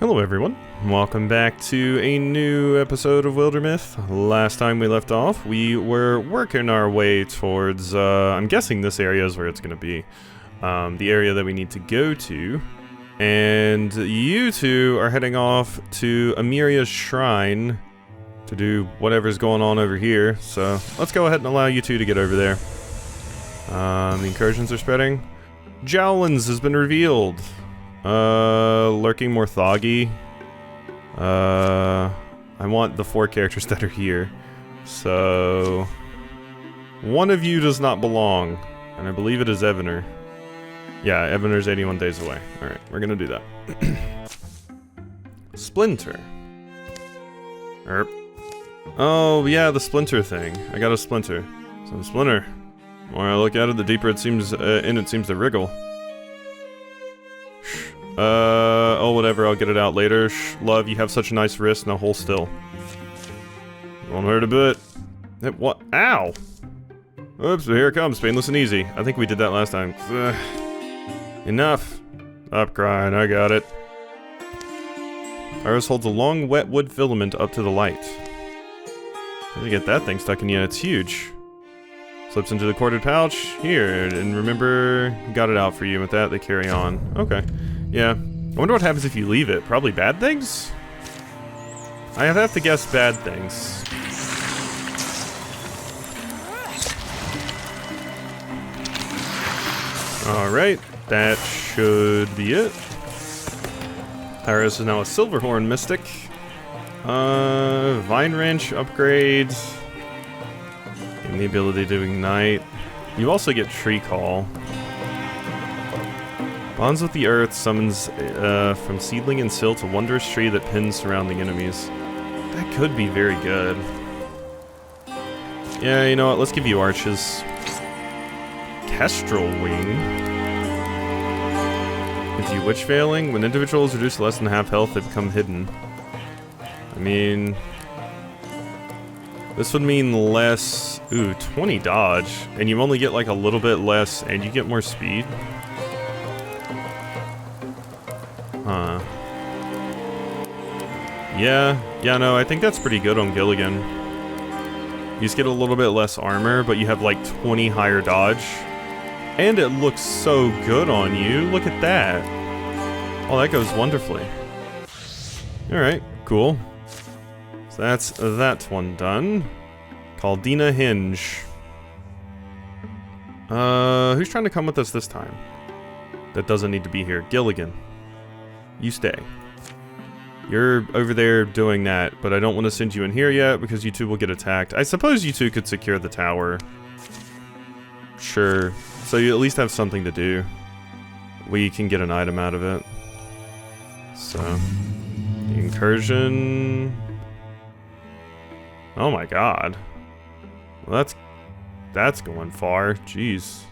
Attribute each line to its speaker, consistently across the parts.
Speaker 1: Hello everyone, welcome back to a new episode of Wildermyth. Last time we left off, we were working our way towards, I'm guessing this area is where it's going to be. The area that we need to go to. And you two are heading off to Amiria's shrine to do whatever's going on over here. So let's go ahead and allow you two to get over there. The incursions are spreading. Jowlins has been revealed. Lurking Morthagi. I want the 4 characters that are here. So, one of you does not belong, and I believe it is Evaner. Yeah, Evaner's 81 days away. Alright, we're gonna do that. Splinter. Erp. Oh, yeah, the Splinter thing. I got a Splinter. So, Splinter. The more I look at it, the deeper it seems, it seems to wriggle. Oh, whatever, I'll get it out later. Love, you have such a nice wrist, now hold still. Won't hurt a bit. What? Ow! Oops, here it comes, painless and easy. I think we did that last time. Enough. Stop crying, I got it. Iris holds a long, wet wood filament up to the light. How do you get that thing stuck in you? It's huge. Slips into the corded pouch. Here, and remember, got it out for you. With that, they carry on. Okay. Yeah. I wonder what happens if you leave it. Probably bad things? I have to guess bad things. Alright. That should be it. Iris is now a Silverhorn Mystic. Vine Wrench upgrade. And the ability to ignite. You also get Tree Call. Bonds with the earth, summons from seedling and silt a wondrous tree that pins surrounding enemies. That could be very good. Yeah, you know what? Let's give you arches. Kestrel Wing. With you Witch Failing, when individuals reduce to less than half health, they become hidden. I mean, this would mean less. Ooh, 20 dodge, and you only get like a little bit less, and you get more speed. Huh. Yeah, no, I think that's pretty good on Gilligan. You just get a little bit less armor, but you have like 20 higher dodge. And it looks so good on you. Look at that. Oh, that goes wonderfully. Alright, cool. So that's that one done. Caldina Hinge. Who's trying to come with us this time? That doesn't need to be here. Gilligan. You stay. You're over there doing that, but I don't want to send you in here yet because you two will get attacked. I suppose you two could secure the tower. Sure. So you at least have something to do. We can get an item out of it. So, the incursion. Oh my god. Well, that's going far. Jeez.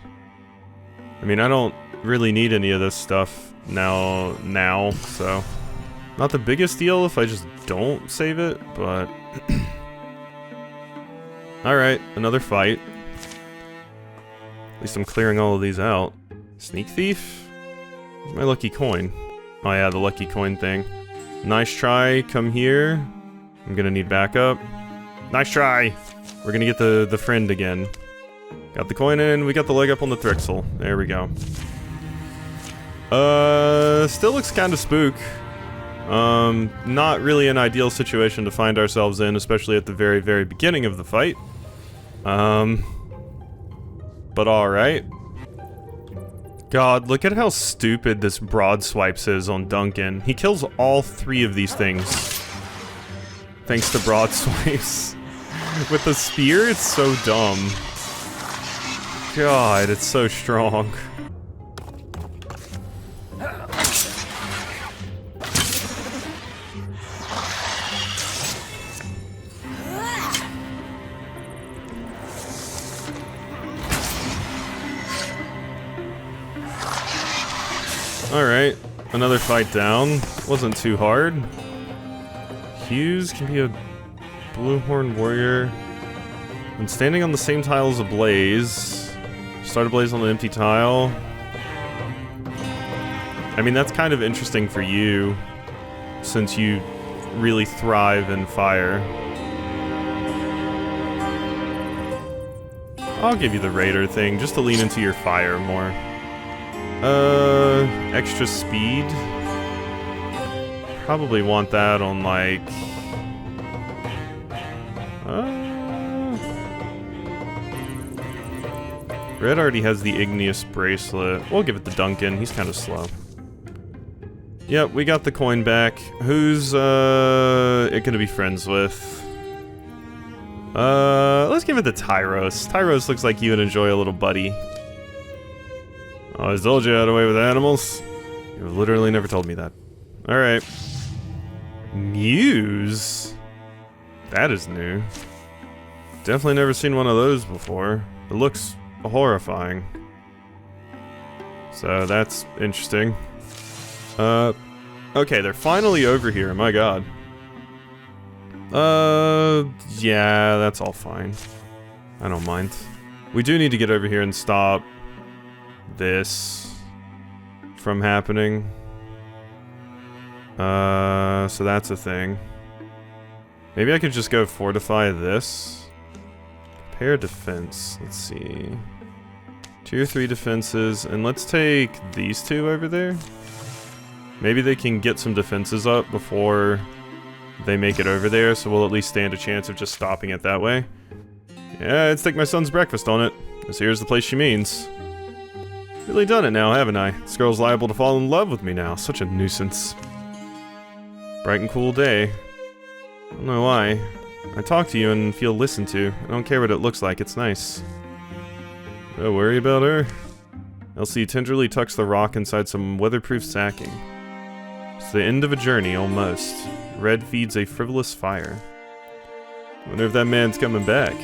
Speaker 1: I mean, I don't really need any of this stuff now, so not the biggest deal if I just don't save it, but alright, another fight. At least I'm clearing all of these out. Sneak Thief? Where's my lucky coin? Oh yeah, the lucky coin thing. Nice try, come here. I'm gonna need backup. Nice try! We're gonna get the friend again. Got the coin in, we got the leg up on the Thrixel. There we go. Still looks kind of spook. Not really an ideal situation to find ourselves in, especially at the very, very beginning of the fight. But alright. God, look at how stupid this broad swipes is on Duncan. He kills all 3 of these things. Thanks to broad swipes. With the spear, it's so dumb. God, it's so strong. Alright, another fight down. Wasn't too hard. Hughes can be a Bluehorn warrior. When standing on the same tile as a blaze, start a blaze on an empty tile. I mean, that's kind of interesting for you. since you really thrive in fire. I'll give you the Raider thing, just to lean into your fire more. Extra speed. Probably want that on, like... Red already has the Igneous Bracelet. We'll give it to Duncan, he's kind of slow. Yep, we got the coin back. Who's, it gonna be friends with? Let's give it to Tyros. Tyros looks like you would enjoy a little buddy. Oh, I told you I had a way with animals. You've literally never told me that. Alright. Muse? That is new. Definitely never seen one of those before. It looks horrifying. So that's interesting. Okay, they're finally over here, my god. Yeah, that's all fine. I don't mind. We do need to get over here and stop this from happening. So that's a thing. Maybe I could just go fortify this. Prepare defense. Let's see. Tier 3 defenses, and let's take these two over there. Maybe they can get some defenses up before they make it over there, so we'll at least stand a chance of just stopping it that way. Yeah, let's take my son's breakfast on it, as here's the place she means. Really done it now, haven't I? This girl's liable to fall in love with me now. Such a nuisance. Bright and cool day. I don't know why. I talk to you and feel listened to. I don't care what it looks like, it's nice. Don't worry about her. Elsie tenderly tucks the rock inside some weatherproof sacking. It's the end of a journey, almost. Red feeds a frivolous fire. Wonder if that man's coming back.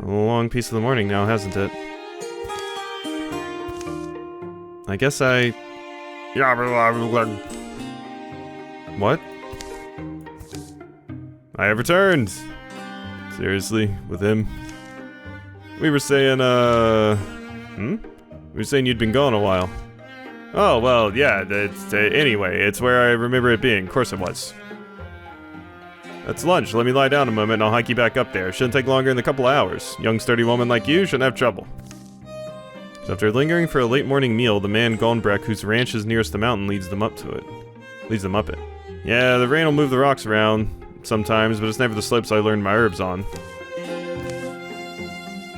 Speaker 1: A long piece of the morning now, hasn't it? I guess I... What? I have returned! Seriously, with him? We were saying, We were saying you'd been gone a while. Oh, well, yeah, anyway, it's where I remember it being. Of course it was. That's lunch. Let me lie down a moment and I'll hike you back up there. Shouldn't take longer than a couple of hours. Young, sturdy woman like you shouldn't have trouble. So after lingering for a late morning meal, the man Gonbreck, whose ranch is nearest the mountain, leads them up it. Yeah, the rain will move the rocks around sometimes, but it's never the slopes I learned my herbs on.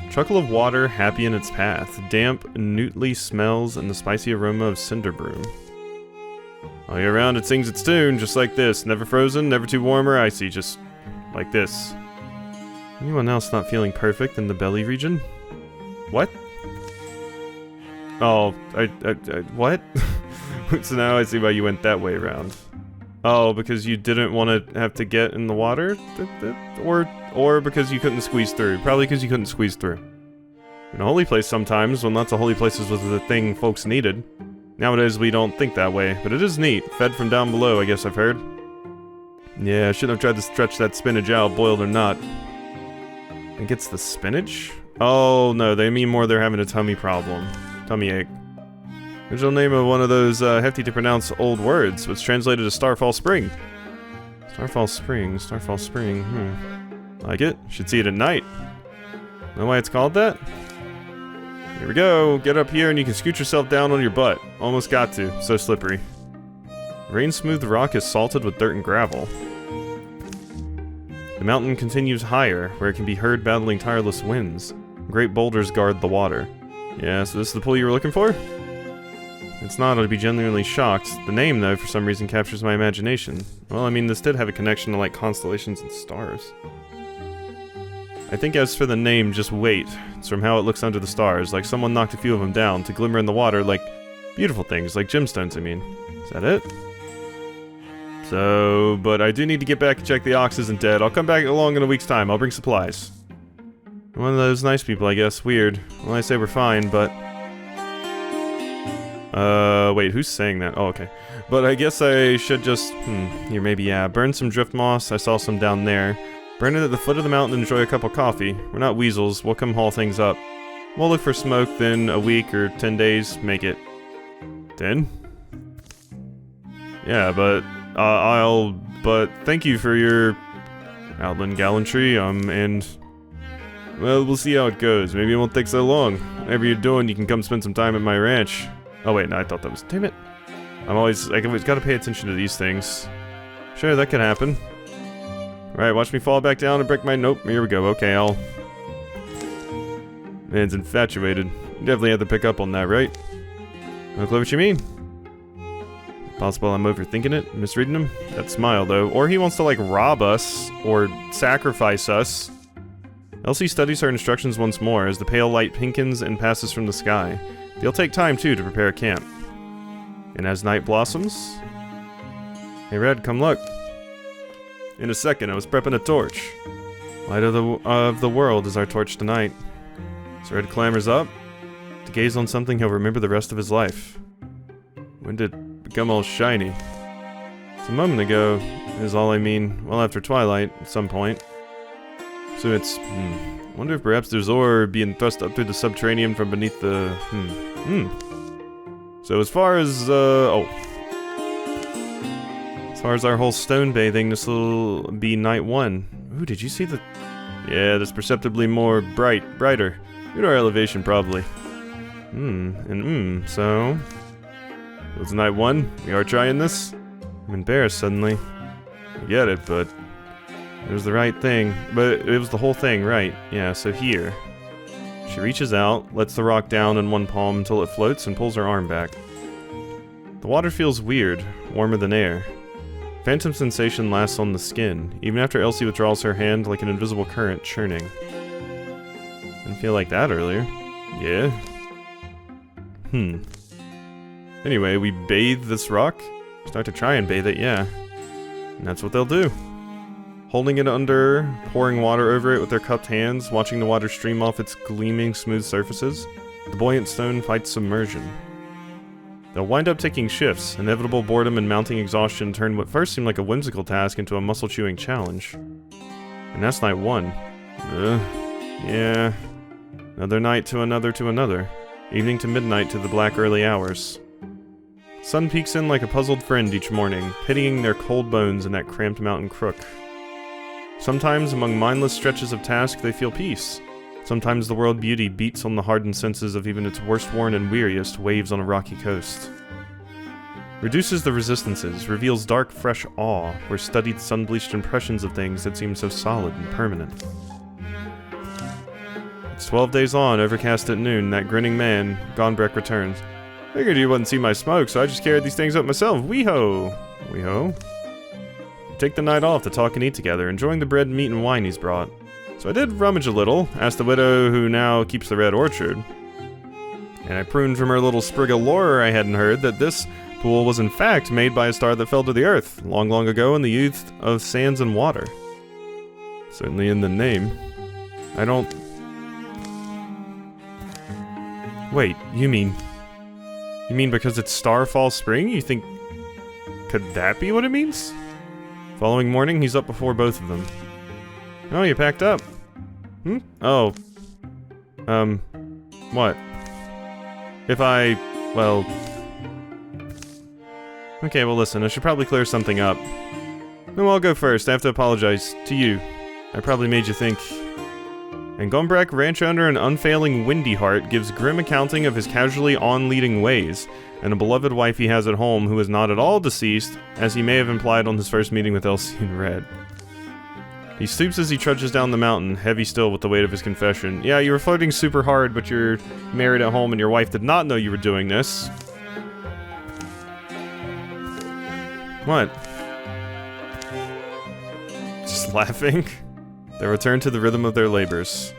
Speaker 1: Truckle of water, happy in its path. Damp, newtly smells, and the spicy aroma of cinder broom. All year round it sings its tune, just like this. Never frozen, never too warm or icy, just like this. Anyone else not feeling perfect in the belly region? What? Oh, what? So now I see why you went that way around. Oh, because you didn't want to have to get in the water? Or because you couldn't squeeze through? Probably because you couldn't squeeze through. In a holy place sometimes, when lots of holy places was the thing folks needed. Nowadays we don't think that way, but it is neat. Fed from down below, I guess I've heard. Yeah, I shouldn't have tried to stretch that spinach out, boiled or not. I think it's the spinach? Oh, no, they mean more they're having a tummy problem. Tummy ache. Original name of one of those hefty to pronounce old words, was translated as Starfall Spring. Starfall Spring, Like it? Should see it at night. Know why it's called that? Here we go, get up here and you can scoot yourself down on your butt. Almost got to, so slippery. Rain-smoothed rock is salted with dirt and gravel. The mountain continues higher, where it can be heard battling tireless winds. Great boulders guard the water. Yeah, so this is the pool you were looking for? It's not, I'd be genuinely shocked. The name, though, for some reason captures my imagination. Well, I mean, this did have a connection to, like, constellations and stars. I think as for the name, just wait. It's from how it looks under the stars, like someone knocked a few of them down to glimmer in the water like beautiful things, like gemstones, I mean. Is that it? So, but I do need to get back and check the ox isn't dead. I'll come back along in a week's time. I'll bring supplies. One of those nice people, I guess. Weird. Well, I say we're fine, but... wait, who's saying that? Oh, okay. But I guess I should just... here, maybe, yeah. Burn some drift moss. I saw some down there. Burn it at the foot of the mountain and enjoy a cup of coffee. We're not weasels. We'll come haul things up. We'll look for smoke, then a week or 10 days, make it. 10? Yeah, but but thank you for your outland gallantry, and, well, we'll see how it goes. Maybe it won't take so long. Whatever you're doing, you can come spend some time at my ranch. Oh, wait, no, I thought that was, damn it. I always gotta pay attention to these things. Sure, that could happen. Alright, watch me fall back down and break my, nope, here we go, okay, Man's infatuated. You definitely had to pick up on that, right? No clue what you mean. Possible I'm overthinking it, misreading him? That smile, though. Or he wants to, like, rob us, or sacrifice us. Elsie studies her instructions once more as the pale light pinkens and passes from the sky. They'll take time, too, to prepare camp. And as night blossoms... Hey, Red, come look. In a second, I was prepping a torch. Light of the world is our torch tonight. So Red clambers up to gaze on something he'll remember the rest of his life. When did it become all shiny? It's a moment ago, is all I mean. Well, after twilight, at some point. So it's, wonder if perhaps there's ore being thrust up through the subterranean from beneath the, So as far as, as far as our whole stone bathing, this will be night 1. Ooh, did you see the... Yeah, that's perceptibly more brighter. Due to our elevation, probably. So... It's night 1? We are trying this? I'm embarrassed suddenly. I get it, but... It was the right thing. But it was the whole thing, right? Yeah, so here. She reaches out, lets the rock down in one palm until it floats, and pulls her arm back. The water feels weird, warmer than air. Phantom sensation lasts on the skin, even after Elsie withdraws her hand like an invisible current churning. Didn't feel like that earlier. Yeah? Anyway, we bathe this rock? Start to try and bathe it, yeah. And that's what they'll do. Holding it under, pouring water over it with their cupped hands, watching the water stream off its gleaming, smooth surfaces, the buoyant stone fights submersion. They'll wind up taking shifts. Inevitable boredom and mounting exhaustion turn what first seemed like a whimsical task into a muscle-chewing challenge. And that's night 1. Yeah. Another night to another. Evening to midnight to the black early hours. Sun peeks in like a puzzled friend each morning, pitying their cold bones in that cramped mountain crook. Sometimes, among mindless stretches of task, they feel peace. Sometimes the world beauty beats on the hardened senses of even its worst-worn and weariest waves on a rocky coast. Reduces the resistances, reveals dark, fresh awe, where studied sun-bleached impressions of things that seem so solid and permanent. It's 12 days on, overcast at noon, that grinning man, Gonbreck, returns. Figured you wouldn't see my smoke, so I just carried these things up myself. Wee-ho! Wee-ho? Take the night off to talk and eat together, enjoying the bread, meat, and wine he's brought. So I did rummage a little, asked the widow who now keeps the Red Orchard. And I pruned from her little sprig of lore I hadn't heard that this pool was in fact made by a star that fell to the earth, long, long ago in the youth of sands and water. Certainly in the name. I don't... Wait, you mean because it's Starfall Spring, you think... Could that be what it means? Following morning, he's up before both of them. Oh, you packed up. Oh. What? Well... Okay, well listen, I should probably clear something up. No, I'll go first. I have to apologize to you. I probably made you think. And Gombrek, ranch owner and unfailing windy heart, gives grim accounting of his casually on-leading ways, and a beloved wife he has at home who is not at all deceased, as he may have implied on his first meeting with Elsie and Red. He stoops as he trudges down the mountain, heavy still with the weight of his confession. Yeah, you were flirting super hard, but you're married at home and your wife did not know you were doing this. What? Just laughing? They return to the rhythm of their labors.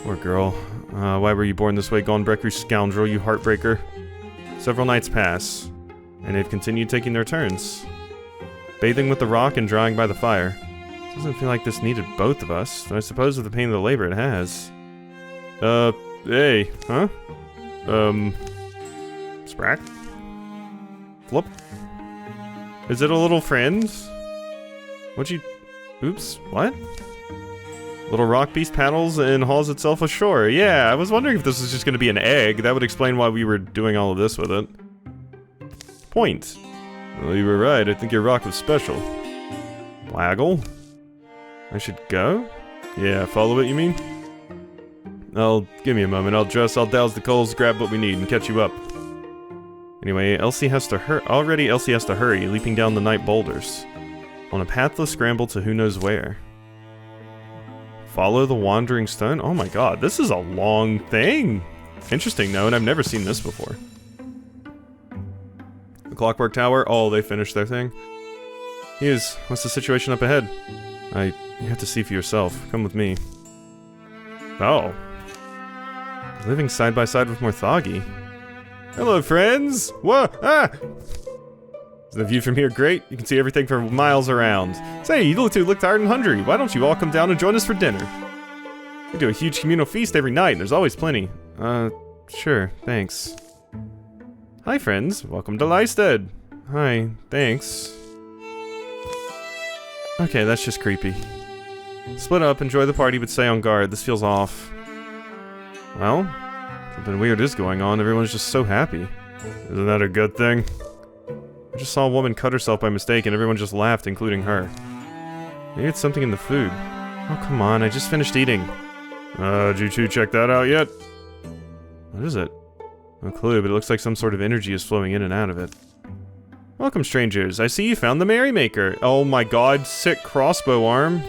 Speaker 1: Poor girl. Why were you born this way, Gonbreck, you scoundrel, you heartbreaker? Several nights pass, and they've continued taking their turns. Bathing with the rock and drying by the fire. Doesn't feel like this needed both of us, but I suppose with the pain of the labor it has. Hey, huh? Sprack? Flip? Is it a little friend? What'd you... Oops, what? Little rock beast paddles and hauls itself ashore. Yeah, I was wondering if this was just gonna be an egg. That would explain why we were doing all of this with it. Point. Well, you were right. I think your rock was special. Waggle? I should go? Yeah, follow it, you mean? Give me a moment. I'll dress, I'll douse the coals, grab what we need, and catch you up. Anyway, Elsie has to hurry. Already, Elsie has to hurry, leaping down the night boulders. On a pathless scramble to who knows where. Follow the wandering stone? Oh my god, this is a long thing! Interesting, though, and I've never seen this before. The Clockwork Tower? Oh, they finished their thing. Hughes, what's the situation up ahead? You have to see for yourself. Come with me. Oh. Living side by side with Morthagi. Hello, friends! Whoa! Ah! Is the view from here great? You can see everything for miles around. Say, you two look tired and hungry. Why don't you all come down and join us for dinner? We do a huge communal feast every night, and there's always plenty. Sure, thanks. Hi, friends. Welcome to Lystead. Hi, thanks. Okay, that's just creepy. Split up, enjoy the party, but stay on guard. This feels off. Well, something weird is going on. Everyone's just so happy. Isn't that a good thing? I just saw a woman cut herself by mistake and everyone just laughed, including her. Maybe it's something in the food. Oh, come on, I just finished eating. Did you two check that out yet? What is it? No clue, but it looks like some sort of energy is flowing in and out of it. Welcome, strangers. I see you found the Merrymaker. Oh my god, sick crossbow arm.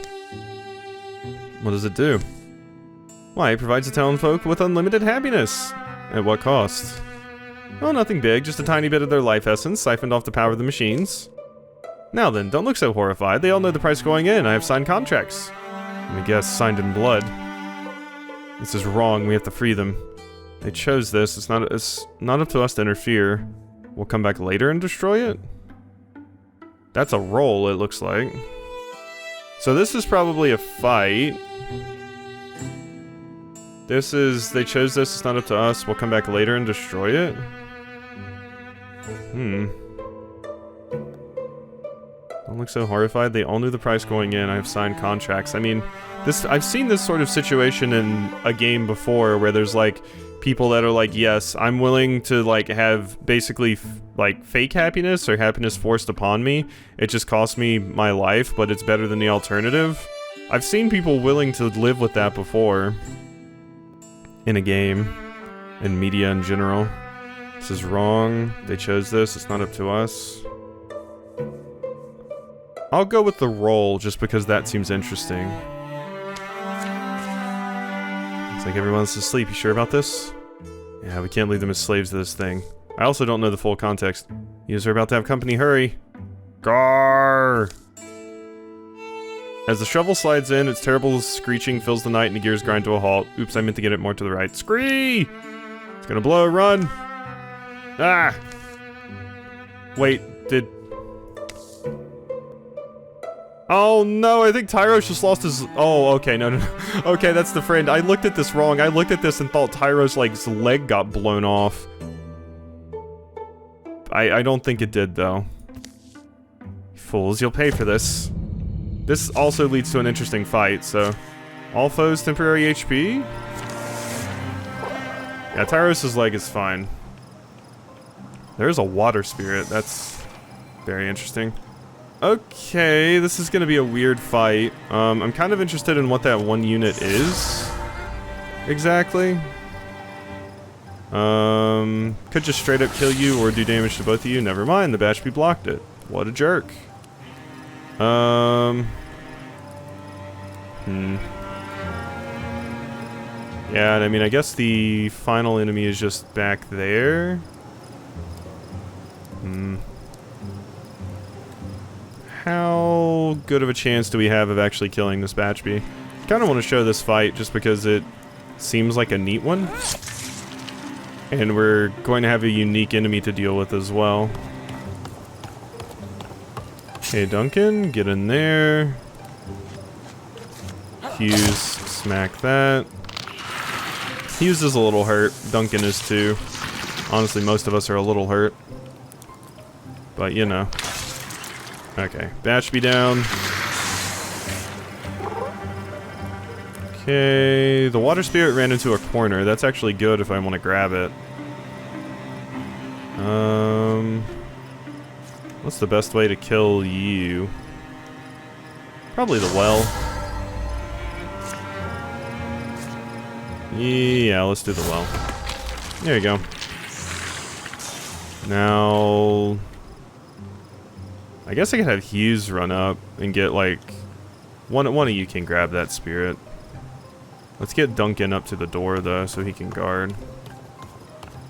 Speaker 1: What does it do? Why, it provides the townfolk with unlimited happiness. At what cost? Oh, nothing big, just a tiny bit of their life essence, siphoned off the power of the machines. Now then, don't look so horrified. They all know the price going in. I have signed contracts. Let me guess, signed in blood. This is wrong. We have to free them. They chose this. It's not up to us to interfere. We'll come back later and destroy it? That's a roll, it looks like. So this is probably a fight. They chose this, it's not up to us. We'll come back later and destroy it? Don't look so horrified. They all knew the price going in. I have signed contracts. I mean, I've seen this sort of situation in a game before where there's like people that are like, yes, I'm willing to like have basically like fake happiness or happiness forced upon me. It just costs me my life, but it's better than the alternative. I've seen people willing to live with that before. In a game. In media in general. This is wrong. They chose this. It's not up to us. I'll go with the roll just because that seems interesting. Looks like everyone's asleep. You sure about this? Yeah, we can't leave them as slaves to this thing. I also don't know the full context. You guys are about to have company. Hurry. Garr! As the shovel slides in, its terrible screeching fills the night and the gears grind to a halt. Oops, I meant to get it more to the right. Scree! It's gonna blow. Run! Ah! Wait, Oh no, I think Tyros just lost his... Oh, okay, no. Okay, that's the friend. I looked at this wrong. I looked at this and thought Tyros, like, his leg got blown off. I don't think it did, though. Fools, you'll pay for this. This also leads to an interesting fight, so... All foes temporary HP? Yeah, Tyros' leg is fine. There's a water spirit. That's very interesting. Okay, this is gonna be a weird fight. I'm kind of interested in what that one unit is. Exactly. Could just straight up kill you or do damage to both of you. Never mind, the Bashby blocked it. What a jerk. Yeah, and I mean, I guess the final enemy is just back there. How good of a chance do we have of actually killing this Bashby? I kind of want to show this fight just because it seems like a neat one. And we're going to have a unique enemy to deal with as well. Okay, Duncan, get in there. Hughes, smack that. Hughes is a little hurt. Duncan is too. Honestly, most of us are a little hurt. But, you know. Okay, Bashby down. Okay, the water spirit ran into a corner. That's actually good if I want to grab it. What's the best way to kill you? Probably the well. Yeah, let's do the well. There you go. Now, I guess I could have Hughes run up and get like one of you can grab that spirit. Let's get Duncan up to the door though, so he can guard.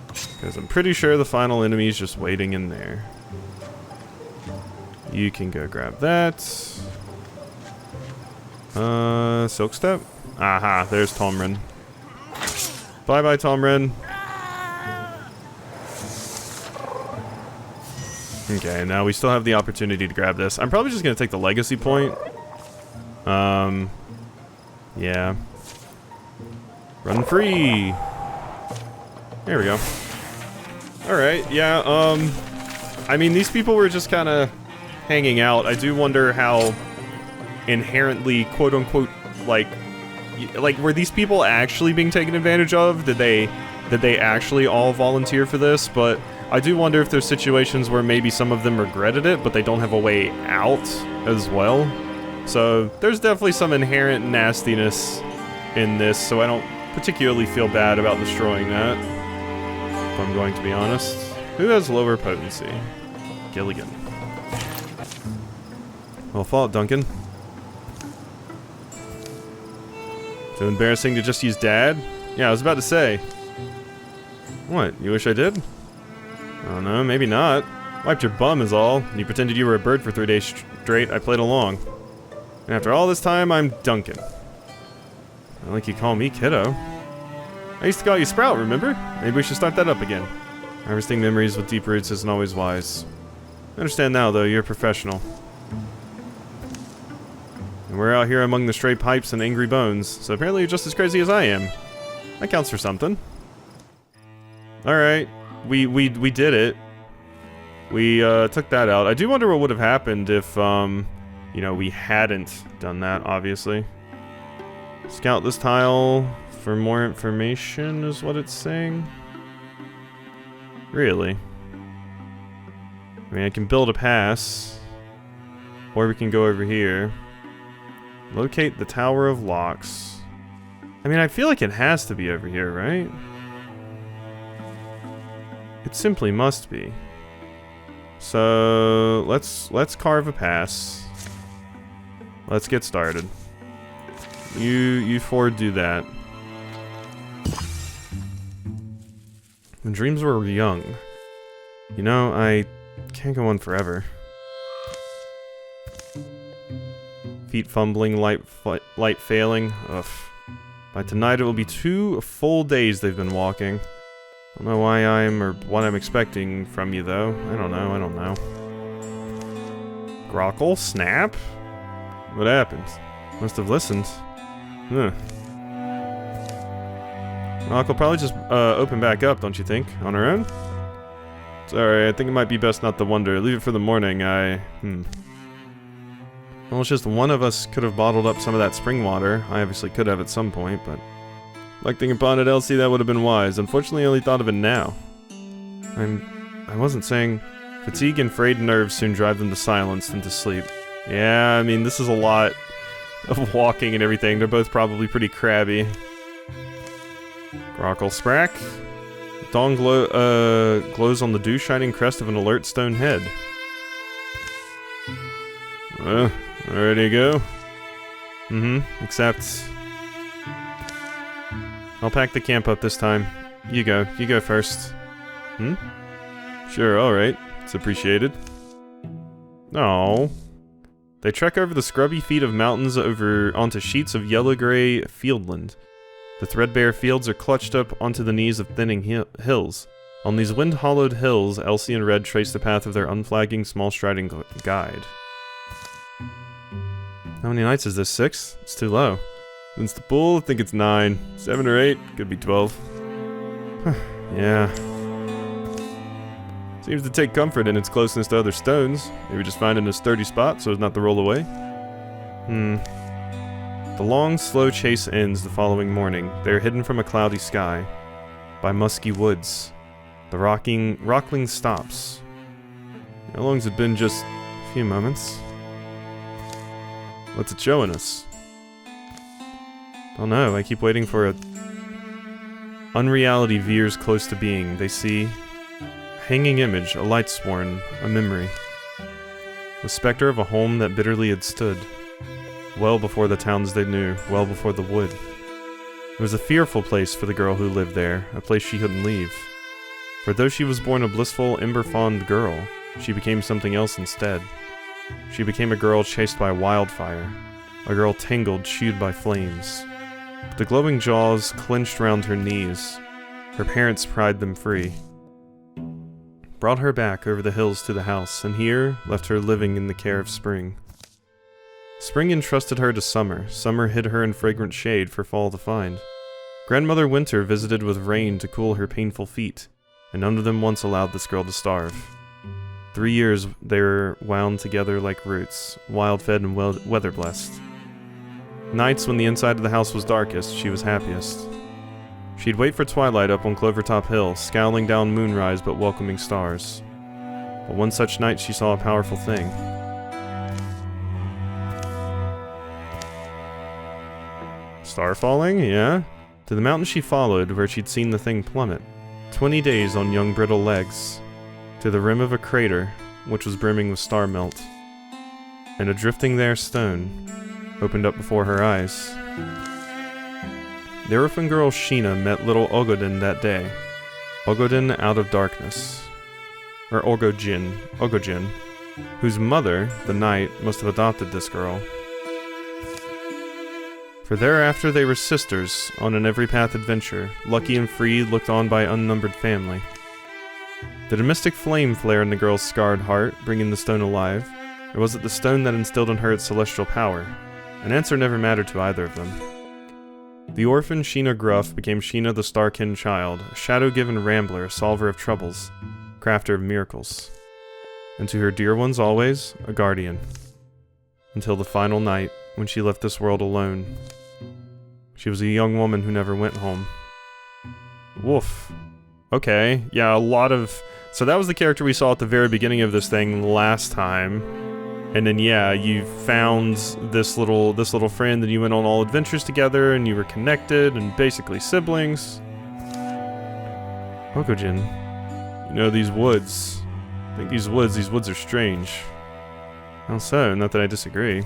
Speaker 1: Because I'm pretty sure the final enemy is just waiting in there. You can go grab that. Silk Step. Aha, there's Tomrin. Bye bye, Tomrin. Okay, now we still have the opportunity to grab this. I'm probably just gonna take the legacy point. Yeah. Run free! There we go. Alright, yeah, I mean, these people were just kinda hanging out. I do wonder how inherently, quote-unquote, like, were these people actually being taken advantage of? Did they actually all volunteer for this? But I do wonder if there's situations where maybe some of them regretted it, but they don't have a way out as well. So there's definitely some inherent nastiness in this, so I don't particularly feel bad about destroying that, if I'm going to be honest. Who has lower potency? Gilligan. Well fought, Duncan. Too embarrassing to just use Dad? Yeah, I was about to say. What, you wish I did? I don't know, maybe not. Wiped your bum is all. You pretended you were a bird for 3 days straight. I played along. And after all this time, I'm Duncan. I like you call me kiddo. I used to call you Sprout, remember? Maybe we should start that up again. Harvesting memories with deep roots isn't always wise. I understand now, though, you're a professional. And we're out here among the stray pipes and angry bones, so apparently you're just as crazy as I am. That counts for something. Alright, we did it. We took that out. I do wonder what would have happened if, you know, we hadn't done that, obviously. Scout this tile for more information is what it's saying. Really? I mean, I can build a pass. Or we can go over here. Locate the Tower of Locks. I mean, I feel like it has to be over here, right? It simply must be. So let's carve a pass. Let's get started. You four do that. When dreams were young. You know, I can't go on forever. Feet fumbling, light failing. Ugh. By tonight it will be 2 full days they've been walking. I don't know why or what I'm expecting from you, though. I don't know. Grockle? Snap? What happened? Must have listened. Huh. Grockle probably just open back up, don't you think? On her own? Sorry, I think it might be best not to wonder. Leave it for the morning. Well, it's just one of us could have bottled up some of that spring water. I obviously could have at some point, but... Reflecting upon it, Elsie, that would have been wise. Unfortunately, I only thought of it now. I wasn't saying... Fatigue and frayed nerves soon drive them to silence and to sleep. Yeah, I mean, this is a lot of walking and everything. They're both probably pretty crabby. Grockle Sprack. Dawn glows on the dew-shining crest of an alert stone head. Ready to go? Except... I'll pack the camp up this time. You go first. Sure, alright. It's appreciated. Oh. They trek over the scrubby feet of mountains onto sheets of yellow-gray fieldland. The threadbare fields are clutched up onto the knees of thinning hills. On these wind-hollowed hills, Elsie and Red trace the path of their unflagging, small-striding guide. How many nights is this? 6? It's too low. Since the pool, I think it's 9. 7 or 8, could be 12. Yeah. Seems to take comfort in its closeness to other stones. Maybe just finding a sturdy spot so as not to roll away. The long, slow chase ends the following morning. They are hidden from a cloudy sky. By musky woods. The rockling stops. How long's it been? Just a few moments. What's it showing us? Don't know, I keep waiting for a... Unreality veers close to being. They see... a hanging image, a light sworn, a memory. The specter of a home that bitterly had stood. Well before the towns they knew, well before the wood. It was a fearful place for the girl who lived there, a place she couldn't leave. For though she was born a blissful, ember-fond girl, she became something else instead. She became a girl chased by wildfire, a girl tangled, chewed by flames. But the glowing jaws clenched round her knees. Her parents pried them free. Brought her back over the hills to the house, and here left her living in the care of spring. Spring entrusted her to summer. Summer hid her in fragrant shade for fall to find. Grandmother Winter visited with rain to cool her painful feet, and none of them once allowed this girl to starve. 3 years they were wound together like roots, wild-fed and weather-blessed. Nights when the inside of the house was darkest, she was happiest. She'd wait for twilight up on Clovertop Hill, scowling down moonrise but welcoming stars. But one such night she saw a powerful thing. Star falling? Yeah? To the mountain she followed, where she'd seen the thing plummet. 20 days on young brittle legs. To the rim of a crater, which was brimming with star melt. And a drifting there stone opened up before her eyes. The orphan girl Sheena met little Ogodin that day. Ogodin out of darkness. Or Ogojin, whose mother, the night, must have adopted this girl. For thereafter they were sisters, on an every path adventure, lucky and free, looked on by unnumbered family. Did a mystic flame flare in the girl's scarred heart, bringing the stone alive, or was it the stone that instilled in her its celestial power? An answer never mattered to either of them. The orphan Sheena Gruff became Sheena the Starkin child, a shadow-given rambler, a solver of troubles, crafter of miracles. And to her dear ones always, a guardian. Until the final night, when she left this world alone. She was a young woman who never went home. Woof. Okay, yeah, a lot of... So that was the character we saw at the very beginning of this thing last time. And then, yeah, you found this little friend, and you went on all adventures together, and you were connected, and basically siblings. Okojin, you know, these woods. I think these woods are strange. How so? Not that I disagree.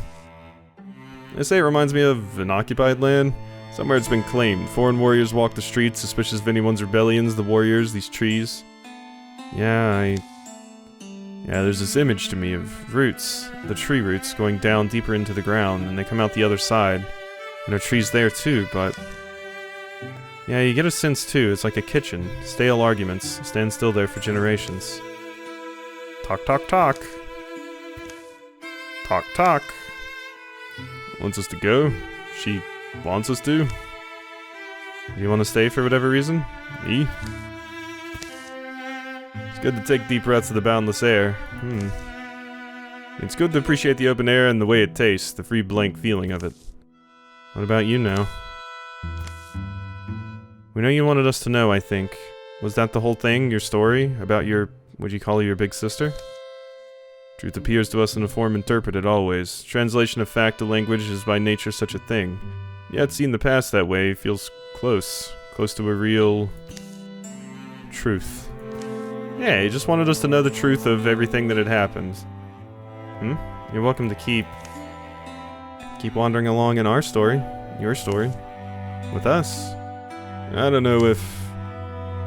Speaker 1: I say it reminds me of an occupied land. Somewhere it's been claimed. Foreign warriors walk the streets, suspicious of anyone's rebellions, the warriors, these trees. Yeah, there's this image to me of roots, the tree roots, going down deeper into the ground, and they come out the other side. And there are trees there too, but... Yeah, you get a sense too, it's like a kitchen. Stale arguments, stand still there for generations. Talk, talk, talk. Talk, talk. Wants us to go? She wants us to? Do you want to stay for whatever reason? Me? It's good to take deep breaths of the boundless air. It's good to appreciate the open air and the way it tastes, the free blank feeling of it. What about you now? We know you wanted us to know, I think. Was that the whole thing, your story, about your, would you call her your big sister? Truth appears to us in a form interpreted always. Translation of fact to language is by nature such a thing. Yet seen the past that way feels close to a real... truth. Yeah, he just wanted us to know the truth of everything that had happened. You're welcome to keep wandering along in our story, your story, with us. I don't know if...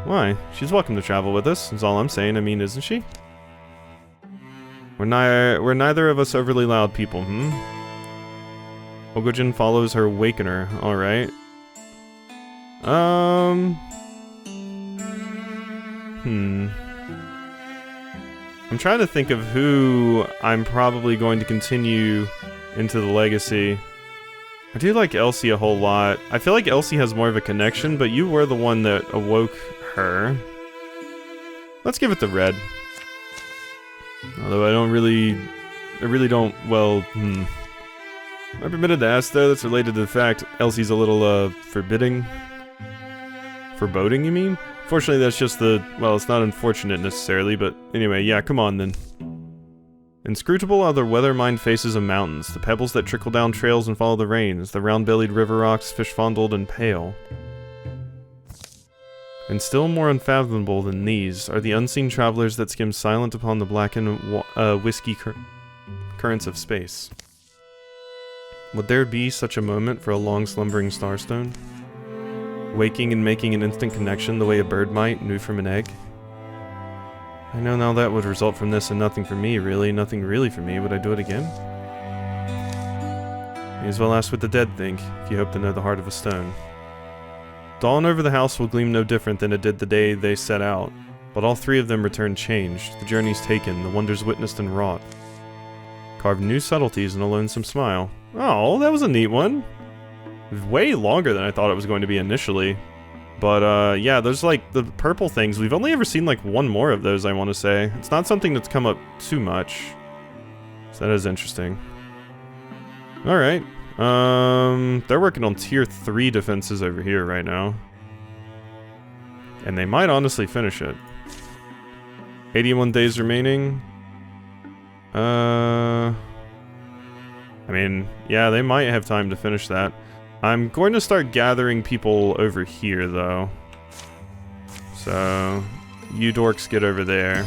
Speaker 1: Why? She's welcome to travel with us, is all I'm saying. I mean, isn't she? We're neither of us overly loud people, Ogojin follows her Wakener, alright. I'm trying to think of who I'm probably going to continue into the legacy. I do like Elsie a whole lot. I feel like Elsie has more of a connection, but you were the one that awoke her. Let's give it the red. Although I really don't, well, I'm permitted to ask, though, that's related to the fact Elsie's a little, forboding, you mean? Fortunately, that's just well, it's not unfortunate necessarily, but anyway, yeah, come on then. Inscrutable are the weather-mined faces of mountains, the pebbles that trickle down trails and follow the rains, the round-bellied river rocks, fish-fondled and pale. And still more unfathomable than these are the unseen travelers that skim silent upon the blackened whiskey currents of space. Would there be such a moment for a long slumbering starstone? Waking and making an instant connection the way a bird might, new from an egg? I know now that would result from this and nothing for me, really. Nothing really for me. Would I do it again? May as well ask what the dead think, if you hope to know the heart of a stone. Dawn over the house will gleam no different than it did the day they set out, but all three of them return changed, the journeys taken, the wonders witnessed and wrought. Carved new subtleties in a lonesome smile. Oh, that was a neat one. Way longer than I thought it was going to be initially. But, yeah, there's, like, the purple things. We've only ever seen, like, one more of those, I want to say. It's not something that's come up too much. So that is interesting. Alright. They're working on tier 3 defenses over here right now. And they might honestly finish it. 81 days remaining. I mean, yeah, they might have time to finish that. I'm going to start gathering people over here, though. So, you dorks get over there.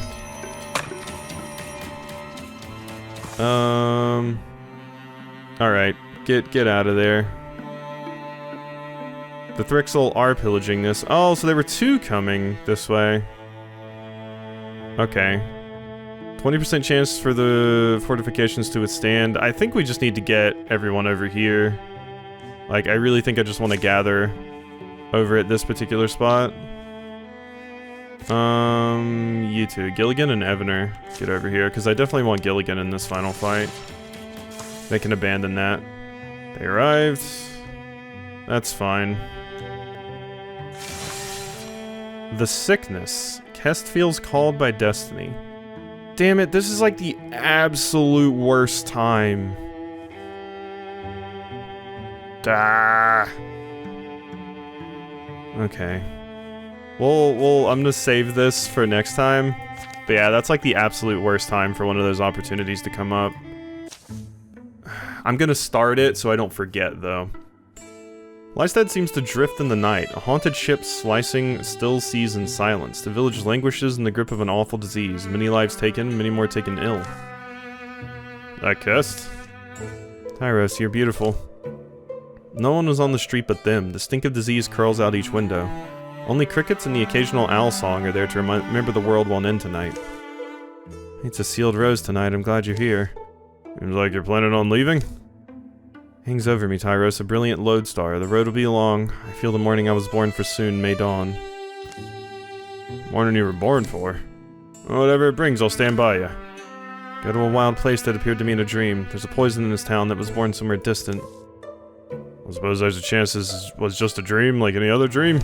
Speaker 1: Alright, get out of there. The Thrixel are pillaging this. Oh, so there were two coming this way. Okay. 20% chance for the fortifications to withstand. I think we just need to get everyone over here. Like, I really think I just want to gather over at this particular spot. You two, Gilligan and Evener, get over here, because I definitely want Gilligan in this final fight. They can abandon that. They arrived. That's fine. The Sickness. Kest feels called by destiny. Damn it, this is like the absolute worst time. Okay. Well, I'm gonna save this for next time. But yeah, that's like the absolute worst time for one of those opportunities to come up. I'm gonna start it so I don't forget, though. Lystad seems to drift in the night, a haunted ship slicing still seas in silence. The village languishes in the grip of an awful disease. Many lives taken, many more taken ill. That Kest? Tyros, you're beautiful. No one was on the street but them. The stink of disease curls out each window. Only crickets and the occasional owl song are there to remember the world won't end tonight. It's a sealed rose tonight, I'm glad you're here. Seems like you're planning on leaving? Hangs over me, Tyros, a brilliant lodestar. The road will be long. I feel the morning I was born for soon may dawn. Morning you were born for? Whatever it brings, I'll stand by you. Go to a wild place that appeared to me in a dream. There's a poison in this town that was born somewhere distant. I suppose there's a chance this was just a dream, like any other dream?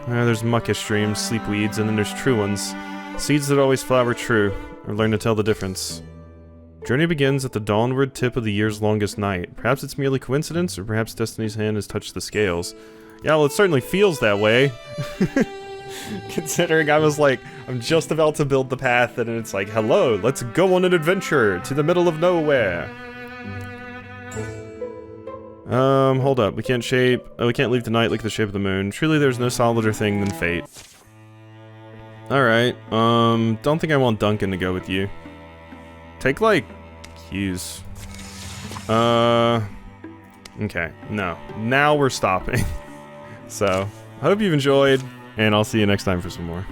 Speaker 1: There's muckish dreams, sleep weeds, and then there's true ones. Seeds that always flower true, or learn to tell the difference. Journey begins at the dawnward tip of the year's longest night. Perhaps it's merely coincidence, or perhaps destiny's hand has touched the scales. Yeah, well, it certainly feels that way. Considering I was like, I'm just about to build the path, and it's like, hello, let's go on an adventure to the middle of nowhere. Hold up. We can't leave the night like the shape of the moon. Truly there's no solider thing than fate. Alright, don't think I want Duncan to go with you. Take, like, Hughes. Okay, no. Now we're stopping. So, I hope you've enjoyed, and I'll see you next time for some more.